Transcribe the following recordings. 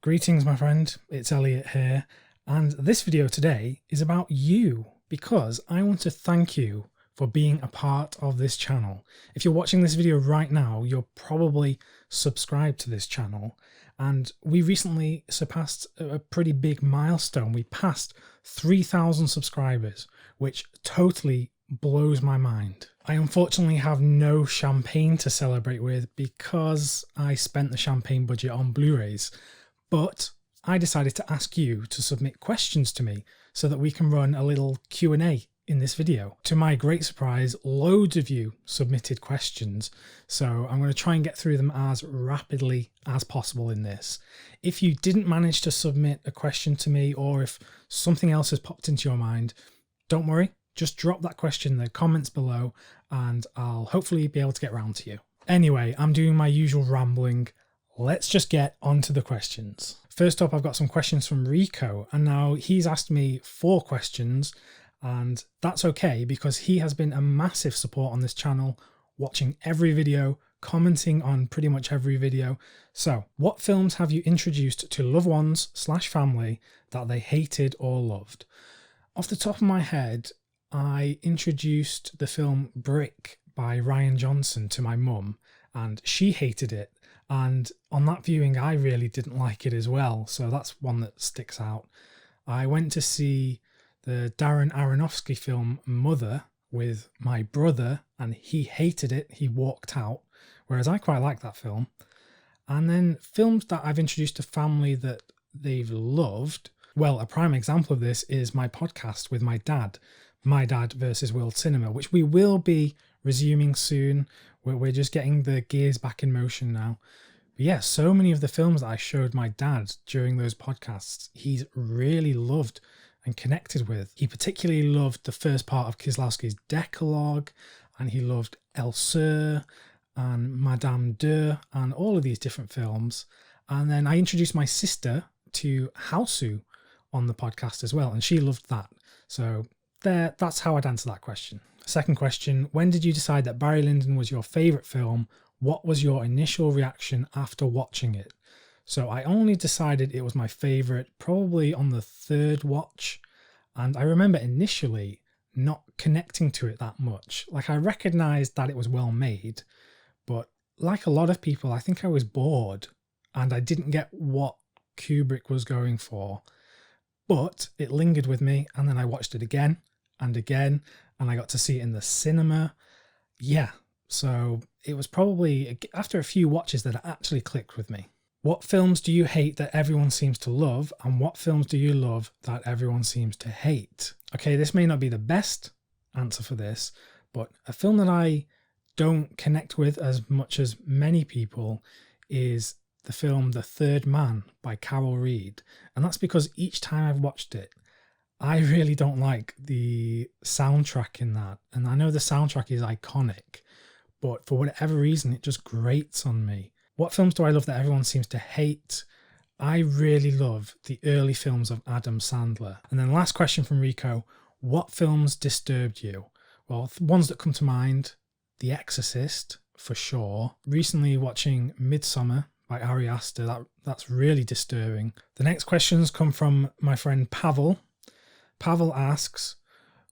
Greetings, my friend. It's Elliot here, and this video today is about you because I want to thank you for being a part of this channel. If you're watching this video right now, you're probably subscribed to this channel, and we recently surpassed a pretty big milestone. We passed 3,000 subscribers, which totally blows my mind. I unfortunately have no champagne to celebrate with because I spent the champagne budget on Blu-rays, but I decided to ask you to submit questions to me so that we can run a little Q&A in this video. To my great surprise, loads of you submitted questions, so I'm going to try and get through them as rapidly as possible in this. If you didn't manage to submit a question to me, or if something else has popped into your mind, don't worry, just drop that question in the comments below and I'll hopefully be able to get round to you. Anyway, I'm doing my usual rambling. Let's just get on to the questions. First up, I've got some questions from Rico, and now he's asked me 4 questions, and that's okay because he has been a massive support on this channel, watching every video, commenting on pretty much every video. So, what films have you introduced to loved ones / family that they hated or loved? Off the top of my head, I introduced the film Brick by Rian Johnson to my mum, and she hated it. And on that viewing, I really didn't like it as well. So that's one that sticks out. I went to see the Darren Aronofsky film Mother with my brother, and he hated it. He walked out, whereas I quite like that film. And then films that I've introduced to family that they've loved. Well, a prime example of this is my podcast with my dad, My Dad versus World Cinema, which we will be resuming soon. We're just getting the gears back in motion now. But yeah, so many of the films that I showed my dad during those podcasts, he's really loved and connected with. He particularly loved the first part of Kieslowski's Decalogue, and he loved El Sur and Madame de, and all of these different films. And then I introduced my sister to Hausu on the podcast as well, and she loved that. So that's how I'd answer that question. Second question, when did you decide that Barry Lyndon was your favourite film? What was your initial reaction after watching it? So I only decided it was my favourite probably on the 3rd watch, and I remember initially not connecting to it that much. Like, I recognised that it was well made, but like a lot of people, I think I was bored and I didn't get what Kubrick was going for. But it lingered with me, and then I watched it again and again, and I got to see it in the cinema. Yeah, so it was probably after a few watches that it actually clicked with me. What films do you hate that everyone seems to love, and what films do you love that everyone seems to hate? Okay, this may not be the best answer for this, but a film that I don't connect with as much as many people is the film The Third Man by Carol Reed. And that's because each time I've watched it, I really don't like the soundtrack in that. And I know the soundtrack is iconic, but for whatever reason, it just grates on me. What films do I love that everyone seems to hate? I really love the early films of Adam Sandler. And then last question from Rico, what films disturbed you? Well, ones that come to mind, The Exorcist, for sure. Recently watching Midsommar by Ari Aster, that's really disturbing. The next questions come from my friend Pavel. Pavel asks,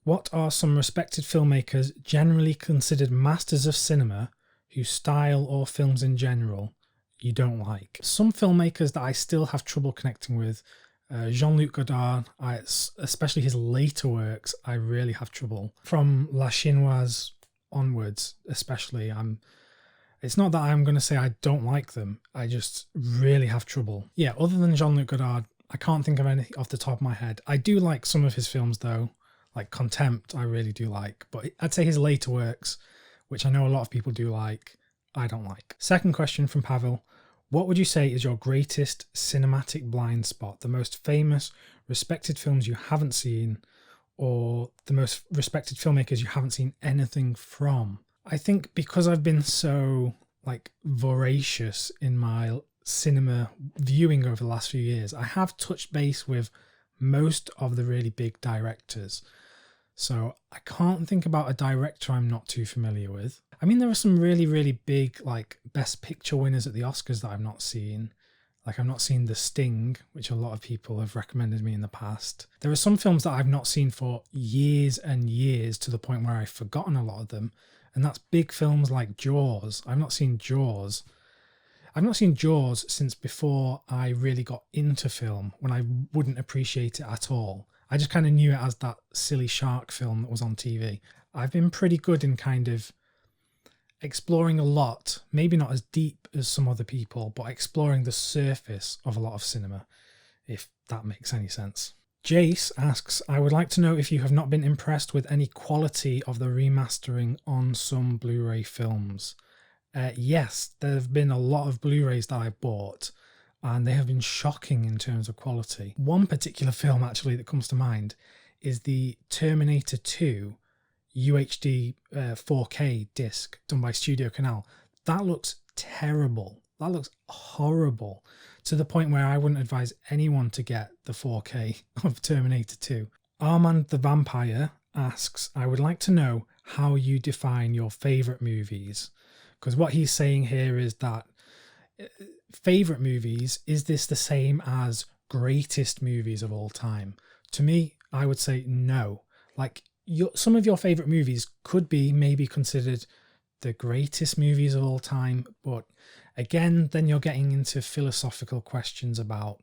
what are some respected filmmakers generally considered masters of cinema whose style or films in general you don't like? Some filmmakers that I still have trouble connecting with, Jean-Luc Godard, especially his later works, I really have trouble. From La Chinoise onwards, especially, it's not that I'm going to say I don't like them, I just really have trouble. Yeah, other than Jean-Luc Godard, I can't think of anything off the top of my head. I do like some of his films though, like Contempt I really do like, but I'd say his later works, which I know a lot of people do like, I don't like. Second question from Pavel, what would you say is your greatest cinematic blind spot? The most famous, respected films you haven't seen, or the most respected filmmakers you haven't seen anything from? I think because I've been so voracious in my cinema viewing over the last few years, I have touched base with most of the really big directors. So I can't think about a director I'm not too familiar with. I mean, there are some really, really big, Best Picture winners at the Oscars that I've not seen. Like, I've not seen The Sting, which a lot of people have recommended me in the past. There are some films that I've not seen for years and years, to the point where I've forgotten a lot of them. And that's big films like Jaws. I've not seen Jaws. I've not seen Jaws since before I really got into film, when I wouldn't appreciate it at all. I just kind of knew it as that silly shark film that was on TV. I've been pretty good in kind of exploring a lot, maybe not as deep as some other people, but exploring the surface of a lot of cinema, if that makes any sense. Jace asks, I would like to know if you have not been impressed with any quality of the remastering on some Blu-ray films. Yes, there have been a lot of Blu-rays that I've bought, and they have been shocking in terms of quality. One particular film actually that comes to mind is the Terminator 2 UHD 4K disc done by Studio Canal. That looks terrible. That looks horrible, to the point where I wouldn't advise anyone to get the 4K of Terminator 2. Armand the Vampire asks, I would like to know how you define your favourite movies. Because what he's saying here is that favourite movies, is this the same as greatest movies of all time? To me, I would say no. Like, some of your favourite movies could be maybe considered the greatest movies of all time, but again, then you're getting into philosophical questions about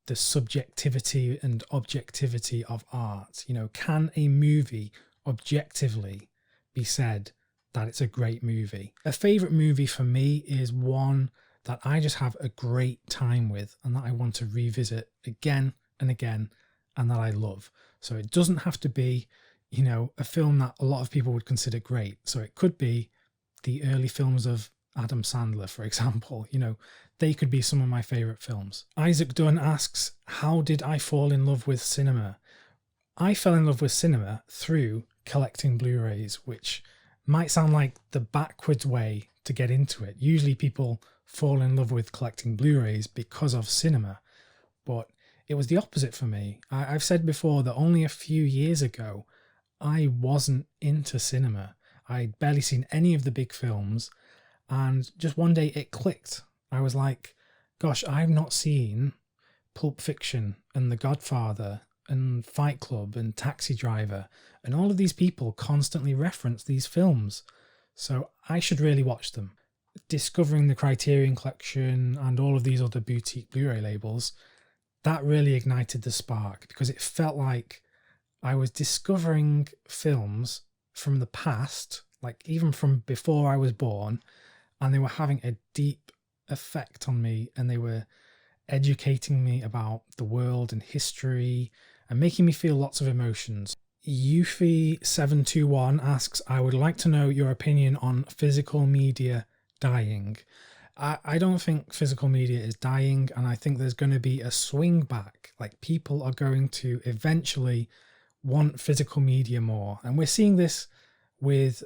the subjectivity and objectivity of art. You know, can a movie objectively be said that it's a great movie? A favourite movie for me is one that I just have a great time with and that I want to revisit again and again, and that I love. So it doesn't have to be, you know, a film that a lot of people would consider great. So it could be the early films of Adam Sandler, for example. You know, they could be some of my favourite films. Isaac Dunn asks, how did I fall in love with cinema? I fell in love with cinema through collecting Blu-rays, which might sound like the backwards way to get into it. Usually people fall in love with collecting Blu-rays because of cinema, but it was the opposite for me. I've said before that only a few years ago, I wasn't into cinema. I'd barely seen any of the big films, and just one day it clicked. I was like, gosh, I've not seen Pulp Fiction and The Godfather and Fight Club and Taxi Driver, and all of these people constantly reference these films, so I should really watch them. Discovering the Criterion Collection and all of these other boutique Blu-ray labels, that really ignited the spark, because it felt like I was discovering films from the past, like even from before I was born, and they were having a deep effect on me, and they were educating me about the world and history and making me feel lots of emotions. Yuffie721 asks, I would like to know your opinion on physical media dying. I don't think physical media is dying, and I think there's going to be a swing back. Like, people are going to eventually want physical media more, and we're seeing this with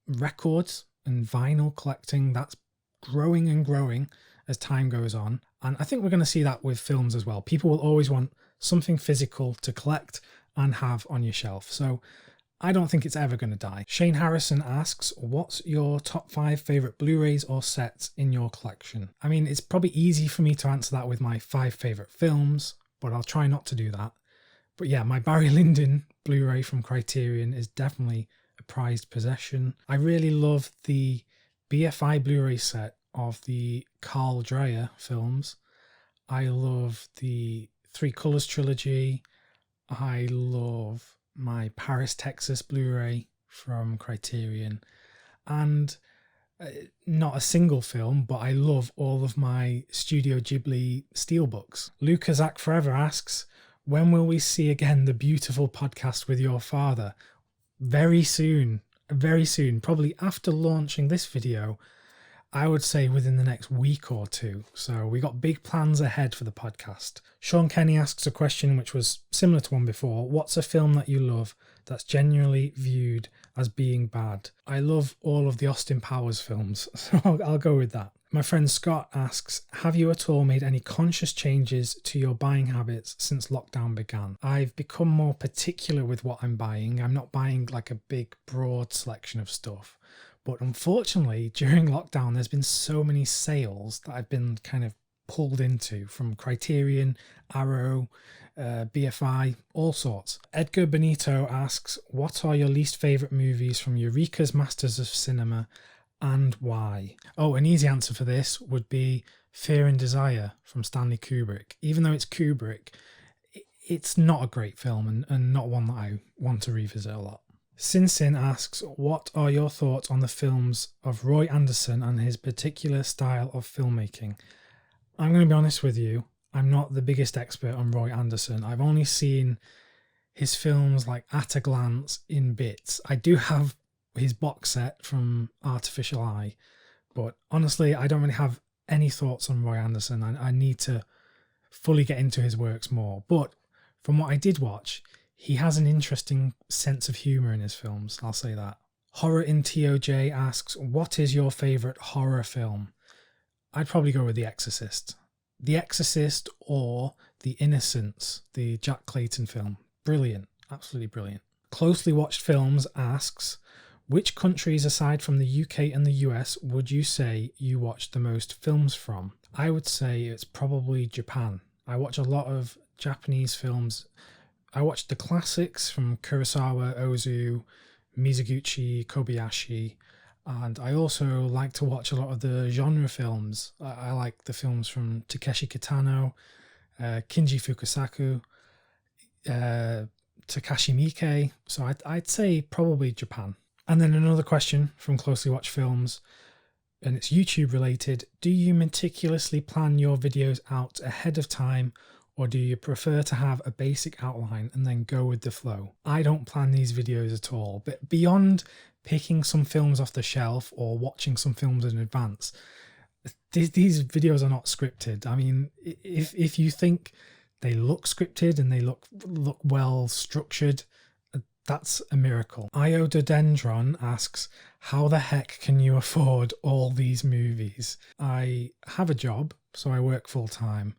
records and vinyl collecting. That's growing and growing as time goes on, and I think we're going to see that with films as well. People will always want something physical to collect and have on your shelf, so I don't think it's ever going to die. Shane Harrison asks, what's your top 5 favourite Blu-rays or sets in your collection? I mean, it's probably easy for me to answer that with my 5 favourite films, but I'll try not to do that. But yeah, my Barry Lyndon Blu-ray from Criterion is definitely a prized possession. I really love the BFI Blu-ray set of the Carl Dreyer films. I love the Three Colours trilogy. I love my Paris, Texas Blu-ray from Criterion. And not a single film, but I love all of my Studio Ghibli steelbooks. Luca Zach Forever asks, when will we see again the beautiful podcast with your father? Very soon, probably after launching this video. I would say within the next week or two. So we got big plans ahead for the podcast. Sean Kenny asks a question which was similar to one before. What's a film that you love that's genuinely viewed as being bad? I love all of the Austin Powers films, so I'll go with that. My friend Scott asks, have you at all made any conscious changes to your buying habits since lockdown began? I've become more particular with what I'm buying. I'm not buying like a big broad selection of stuff. But unfortunately, during lockdown, there's been so many sales that I've been kind of pulled into, from Criterion, Arrow, BFI, all sorts. Edgar Benito asks, what are your least favourite movies from Eureka's Masters of Cinema and why? Oh, an easy answer for this would be Fear and Desire from Stanley Kubrick. Even though it's Kubrick, it's not a great film and not one that I want to revisit a lot. Sin Sin asks, what are your thoughts on the films of Roy Andersson and his particular style of filmmaking? I'm going to be honest with you, I'm not the biggest expert on Roy Andersson. I've only seen his films like at a glance in bits. I do have his box set from Artificial Eye, but honestly, I don't really have any thoughts on Roy Andersson. I need to fully get into his works more. But from what I did watch, he has an interesting sense of humour in his films, I'll say that. Horror in TOJ asks, what is your favourite horror film? I'd probably go with The Exorcist. The Exorcist or The Innocents, the Jack Clayton film. Brilliant, absolutely brilliant. Closely Watched Films asks, which countries aside from the UK and the US would you say you watched the most films from? I would say it's probably Japan. I watch a lot of Japanese films. I watched the classics from Kurosawa, Ozu, Mizoguchi, Kobayashi, and I also like to watch a lot of the genre films. I like the films from Takeshi Kitano, Kinji Fukasaku, Takashi Miike, so I'd say probably Japan. And then another question from Closely Watched Films, and it's YouTube related. Do you meticulously plan your videos out ahead of time, or do you prefer to have a basic outline and then go with the flow? I don't plan these videos at all, but beyond picking some films off the shelf or watching some films in advance, these videos are not scripted. I mean, if you think they look scripted and they look well structured, that's a miracle. Iododendron asks, how the heck can you afford all these movies? I have a job, so I work full time.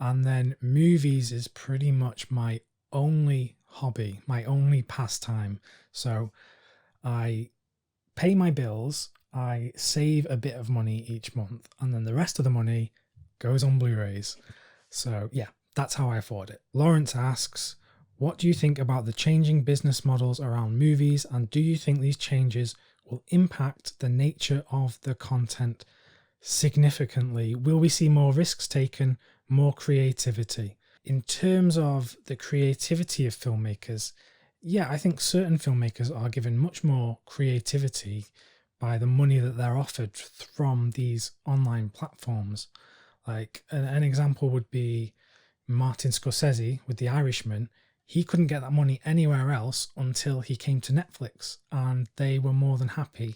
And then movies is pretty much my only hobby, my only pastime. So I pay my bills, I save a bit of money each month, and then the rest of the money goes on Blu-rays. So yeah, that's how I afford it. Lawrence asks, what do you think about the changing business models around movies, and do you think these changes will impact the nature of the content significantly? Will we see more risks taken, more creativity? In terms of the creativity of filmmakers, yeah, I think certain filmmakers are given much more creativity by the money that they're offered from these online platforms. Like an example would be Martin Scorsese with The Irishman. He couldn't get that money anywhere else until he came to Netflix, and they were more than happy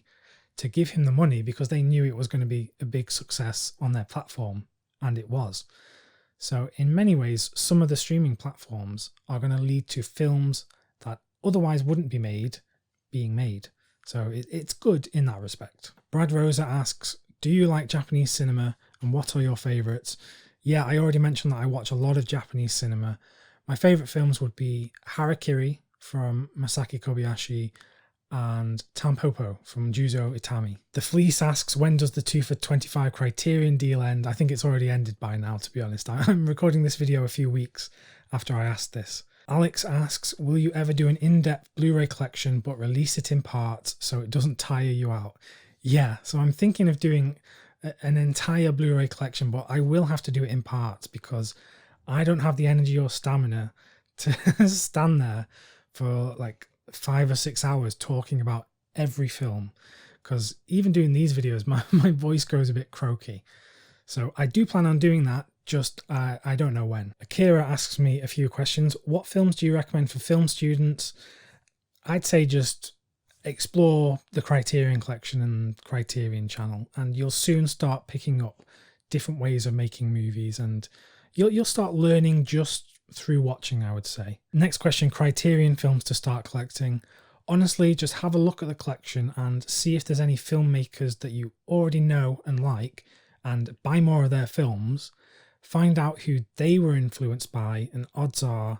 to give him the money because they knew it was going to be a big success on their platform, and it was. So in many ways, some of the streaming platforms are going to lead to films that otherwise wouldn't be made being made. So it's good in that respect. Brad Rosa asks, do you like Japanese cinema and what are your favourites? Yeah, I already mentioned that I watch a lot of Japanese cinema. My favourite films would be Harakiri from Masaki Kobayashi and Tampopo from Juzo Itami. The Fleece asks, when does the 2 for 25 Criterion deal end? I think it's already ended by now, to be honest. I'm recording this video a few weeks after I asked this. Alex asks, will you ever do an in-depth Blu-ray collection but release it in parts so it doesn't tire you out? Yeah, so I'm thinking of doing an entire Blu-ray collection, but I will have to do it in parts because I don't have the energy or stamina to stand there for like 5 or 6 hours talking about every film, because even doing these videos, my voice goes a bit croaky. So I do plan on doing that, just I don't know when. Akira asks me a few questions. What films do you recommend for film students? I'd say just explore the Criterion collection and Criterion channel, and you'll soon start picking up different ways of making movies, and you'll start learning just through watching, I would say. Next question, Criterion films to start collecting. Honestly, just have a look at the collection and see if there's any filmmakers that you already know and like, and buy more of their films. Find out who they were influenced by, and odds are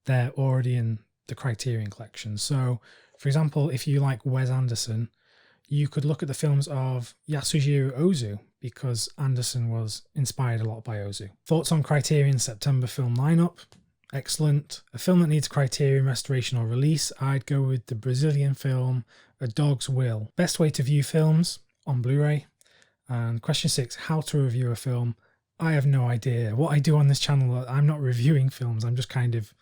they're already in the Criterion collection. So, for example, if you like Wes Anderson, you could look at the films of Yasujiro Ozu, because Anderson was inspired a lot by Ozu. Thoughts on Criterion September film lineup? Excellent. A film that needs Criterion restoration or release, I'd go with the Brazilian film A Dog's Will. Best way to view films? On Blu-ray. And question 6, how to review a film? I have no idea. What I do on this channel, I'm not reviewing films, I'm just kind of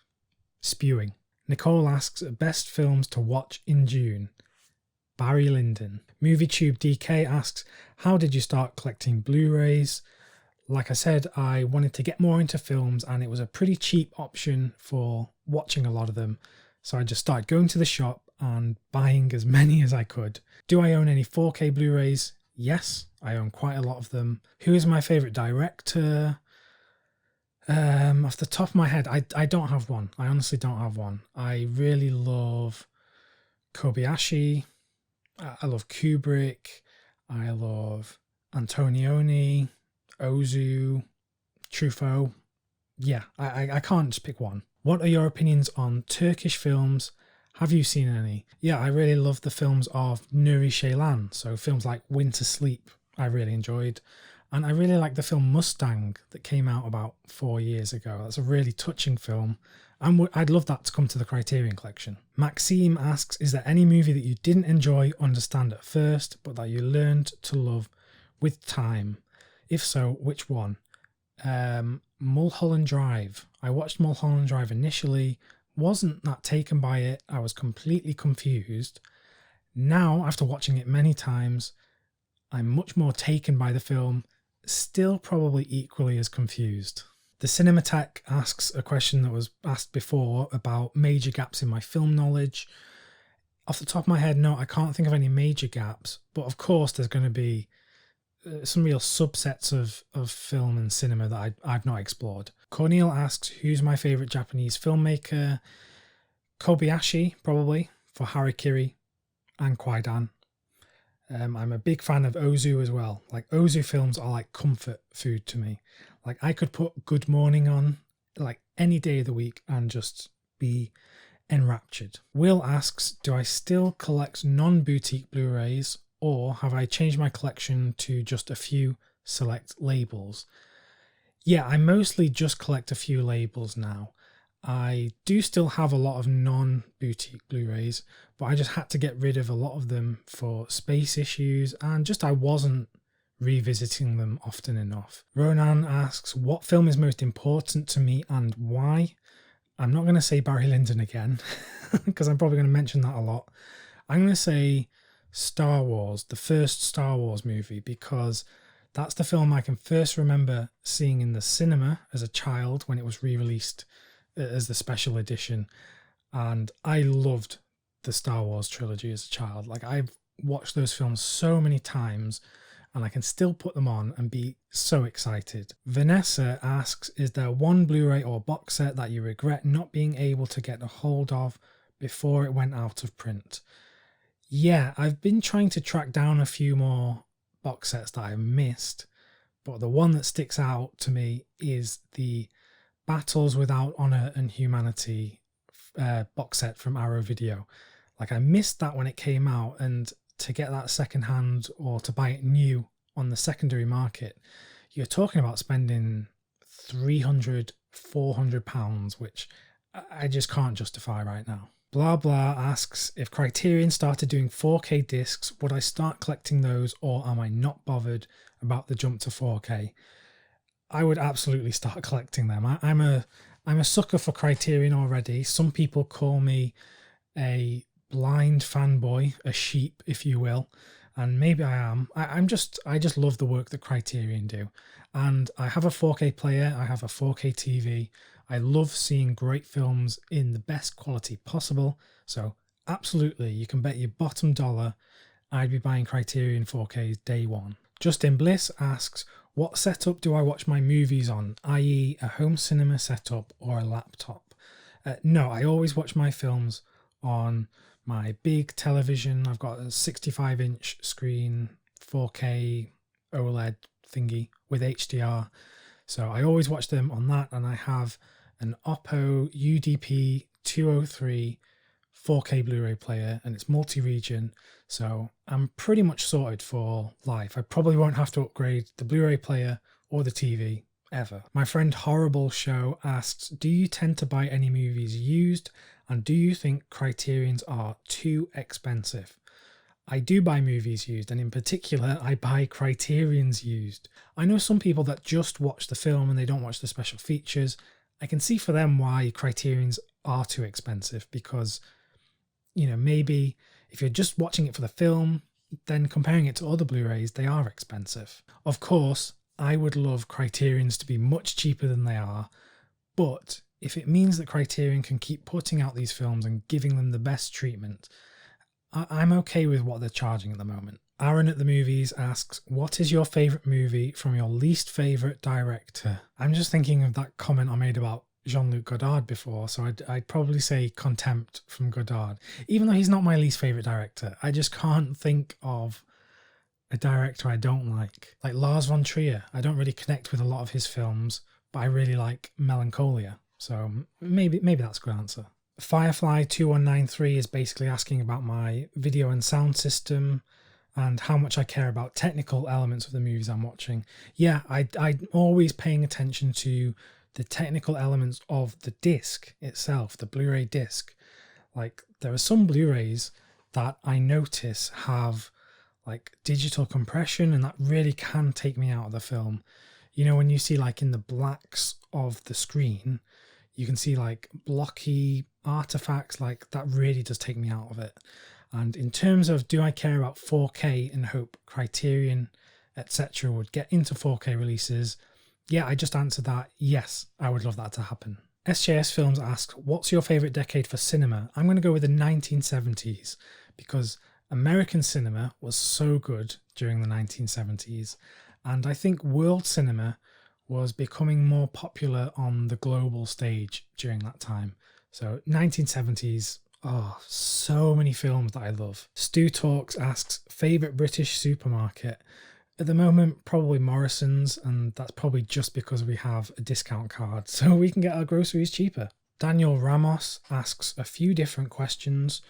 spewing. Nicole asks, best films to watch in June? Barry Lyndon. MovieTube DK asks, how did you start collecting Blu-rays? Like I said, I wanted to get more into films and it was a pretty cheap option for watching a lot of them. So I just started going to the shop and buying as many as I could. Do I own any 4K Blu-rays? Yes, I own quite a lot of them. Who is my favourite director? Off the top of my head, I don't have one. I honestly don't have one. I really love Kobayashi. I love Kubrick. I love Antonioni, Ozu, Truffaut. Yeah, I can't just pick one. What are your opinions on Turkish films? Have you seen any? Yeah, I really love the films of Nuri Ceylan. So films like Winter Sleep, I really enjoyed. And I really like the film Mustang that came out about 4 years ago. That's a really touching film. And I'd love that to come to the Criterion collection. Maxime asks, is there any movie that you didn't enjoy, understand at first, but that you learned to love with time? If so, which one? Mulholland Drive. I watched Mulholland Drive initially, wasn't that taken by it. I was completely confused. Now, after watching it many times, I'm much more taken by the film, still probably equally as confused. The Cinematech asks a question that was asked before about major gaps in my film knowledge. Off the top of my head, no, I can't think of any major gaps, but of course there's going to be some real subsets of film and cinema that I've not explored. Cornel asks, who's my favourite Japanese filmmaker? Kobayashi, probably, for Harikiri and Kwaidan. I'm a big fan of Ozu as well. Like, Ozu films are like comfort food to me. Like, I could put Good Morning on like any day of the week and just be enraptured. Will asks, do I still collect non-boutique Blu-rays, or have I changed my collection to just a few select labels? Yeah, I mostly just collect a few labels now. I do still have a lot of non-boutique Blu-rays, but I just had to get rid of a lot of them for space issues, and just I wasn't revisiting them often enough. Ronan asks, what film is most important to me and why? I'm not going to say Barry Lyndon again, because I'm probably going to mention that a lot. I'm going to say Star Wars, the first Star Wars movie, because that's the film I can first remember seeing in the cinema as a child when it was re-released as the special edition, and I loved the Star Wars trilogy as a child. Like, I've watched those films so many times and I can still put them on and be so excited. Vanessa asks, is there one Blu-ray or box set that you regret not being able to get a hold of before it went out of print? Yeah, I've been trying to track down a few more box sets that I missed, but the one that sticks out to me is the Battles Without Honor and Humanity box set from Arrow Video. Like, I missed that when it came out, and to get that secondhand or to buy it new on the secondary market, you're talking about spending £300-400, which I just can't justify right now. Blah Blah asks, if Criterion started doing 4K discs, would I start collecting those, or am I not bothered about the jump to 4K? I would absolutely start collecting them. I'm a sucker for Criterion already. Some people call me a blind fanboy, a sheep, if you will, and maybe I am. I just love the work that Criterion do, and I have a 4K player. I have a 4K TV. I love seeing great films in the best quality possible. So absolutely, you can bet your bottom dollar I'd be buying Criterion 4Ks day one. Justin Bliss asks, what setup do I watch my movies on, i.e. a home cinema setup or a laptop? No, I always watch my films on my big television. I've got a 65-inch screen, 4K OLED thingy with HDR. So I always watch them on that, and I have an Oppo UDP 203 4K Blu-ray player and it's multi-region, so I'm pretty much sorted for life. I probably won't have to upgrade the Blu-ray player or the TV ever. My friend Horrible Show asks, do you tend to buy any movies used, and do you think Criterions are too expensive? I do buy movies used, and in particular, I buy Criterions used. I know some people that just watch the film and they don't watch the special features. I can see for them why Criterions are too expensive, because, you know, maybe if you're just watching it for the film, then comparing it to other Blu-rays, they are expensive. Of course, I would love Criterions to be much cheaper than they are, but if it means that Criterion can keep putting out these films and giving them the best treatment, I'm okay with what they're charging at the moment. Aaron at the Movies asks, what is your favourite movie from your least favourite director? I'm just thinking of that comment I made about Jean-Luc Godard before, so I'd probably say Contempt from Godard. Even though he's not my least favourite director, I just can't think of a director I don't like. Like Lars von Trier, I don't really connect with a lot of his films, but I really like Melancholia. So maybe that's a good answer. Firefly 2193 is basically asking about my video and sound system and how much I care about technical elements of the movies I'm watching. Yeah, I'm always paying attention to the technical elements of the disc itself, the Blu-ray disc. Like, there are some Blu-rays that I notice have like digital compression, and that really can take me out of the film. You know, when you see like in the blacks of the screen, you can see like blocky artifacts, like that really does take me out of it. And in terms of, do I care about 4K and hope Criterion, etc. would get into 4K releases? Yeah, I just answered that. Yes, I would love that to happen. SJS Films asks, what's your favourite decade for cinema? I'm going to go with the 1970s, because American cinema was so good during the 1970s. And I think world cinema was becoming more popular on the global stage during that time. So 1970s, oh, so many films that I love. Stu Talks asks, favourite British supermarket? At the moment, probably Morrison's, and that's probably just because we have a discount card, so we can get our groceries cheaper. Daniel Ramos asks a few different questions.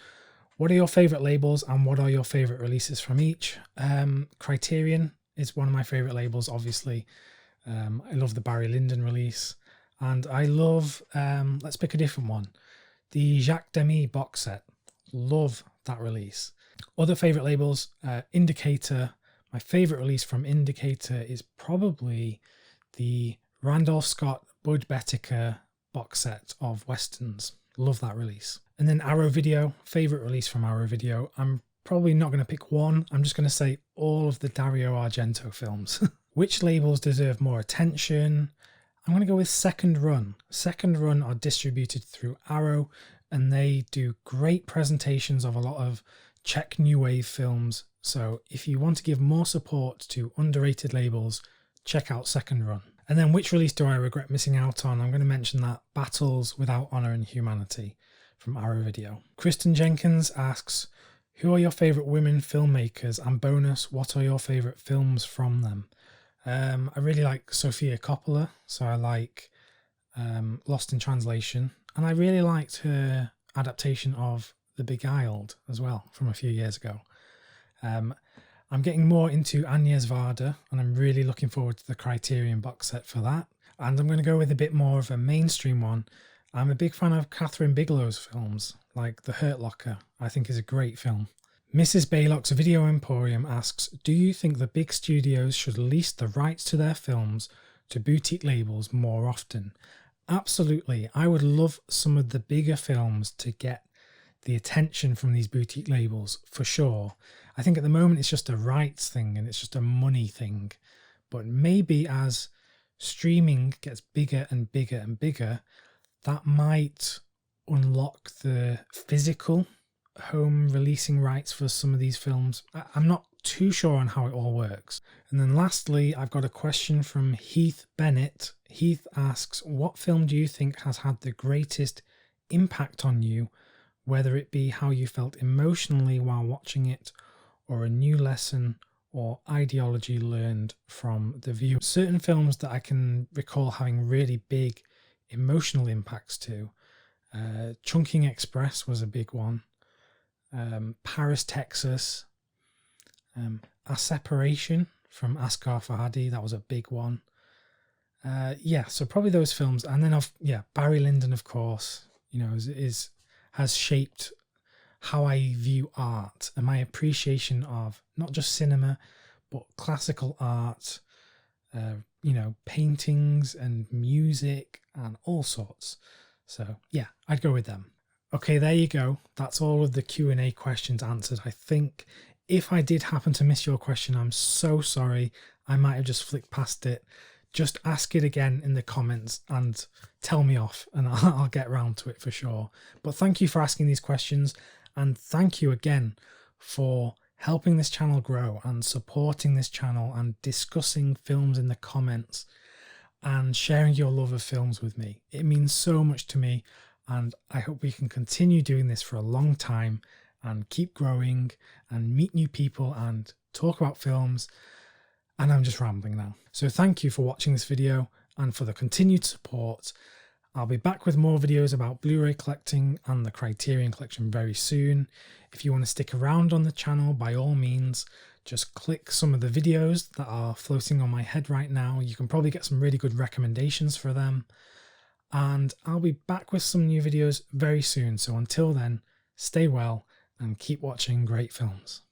What are your favourite labels, and what are your favourite releases from each? Criterion is one of my favourite labels, obviously. I love the Barry Lyndon release, and I love, let's pick a different one, the Jacques Demy box set. Love that release. Other favourite labels, Indicator. My favourite release from Indicator is probably the Randolph Scott Bud Bettiker box set of Westerns. Love that release. And then Arrow Video, favourite release from Arrow Video. I'm probably not going to pick one. I'm just going to say all of the Dario Argento films. Which labels deserve more attention? I'm going to go with Second Run. Second Run are distributed through Arrow, and they do great presentations of a lot of Czech New Wave films. So if you want to give more support to underrated labels, check out Second Run. And then which release do I regret missing out on? I'm going to mention that Battles Without Honour and Humanity from Arrow Video. Kristen Jenkins asks, who are your favourite women filmmakers? And bonus, what are your favourite films from them? I really like Sofia Coppola, so I like Lost in Translation. And I really liked her adaptation of The Beguiled as well from a few years ago. I'm getting more into Agnes Varda, and I'm really looking forward to the Criterion box set for that. And I'm going to go with a bit more of a mainstream one. I'm a big fan of Catherine Bigelow's films, like The Hurt Locker, I think is a great film. Mrs. Baylock's Video Emporium asks, do you think the big studios should lease the rights to their films to boutique labels more often? Absolutely. I would love some of the bigger films to get the attention from these boutique labels, for sure. I think at the moment it's just a rights thing and it's just a money thing. But maybe as streaming gets bigger and bigger and bigger, that might unlock the physical home releasing rights for some of these films. I'm not too sure on how it all works. And then lastly, I've got a question from Heath Bennett. Heath asks, what film do you think has had the greatest impact on you, whether it be how you felt emotionally while watching it, or a new lesson or ideology learned from the view? Certain films that I can recall having really big emotional impacts to. Chunking Express was a big one. Paris, Texas. A Separation from Asghar Farhadi, that was a big one. Yeah, so probably those films. And then Barry Lyndon, of course, you know, has shaped how I view art and my appreciation of not just cinema, but classical art, you know, paintings and music and all sorts. So yeah, I'd go with them. Okay, there you go. That's all of the Q&A questions answered. I think if I did happen to miss your question, I'm so sorry. I might have just flicked past it. Just ask it again in the comments and tell me off, and I'll get round to it for sure. But thank you for asking these questions, and thank you again for helping this channel grow and supporting this channel and discussing films in the comments and sharing your love of films with me. It means so much to me, and I hope we can continue doing this for a long time and keep growing and meet new people and talk about films. And I'm just rambling now. So thank you for watching this video and for the continued support. I'll be back with more videos about Blu-ray collecting and the Criterion collection very soon. If you want to stick around on the channel, by all means, just click some of the videos that are floating on my head right now. You can probably get some really good recommendations for them. And I'll be back with some new videos very soon. So until then, stay well and keep watching great films.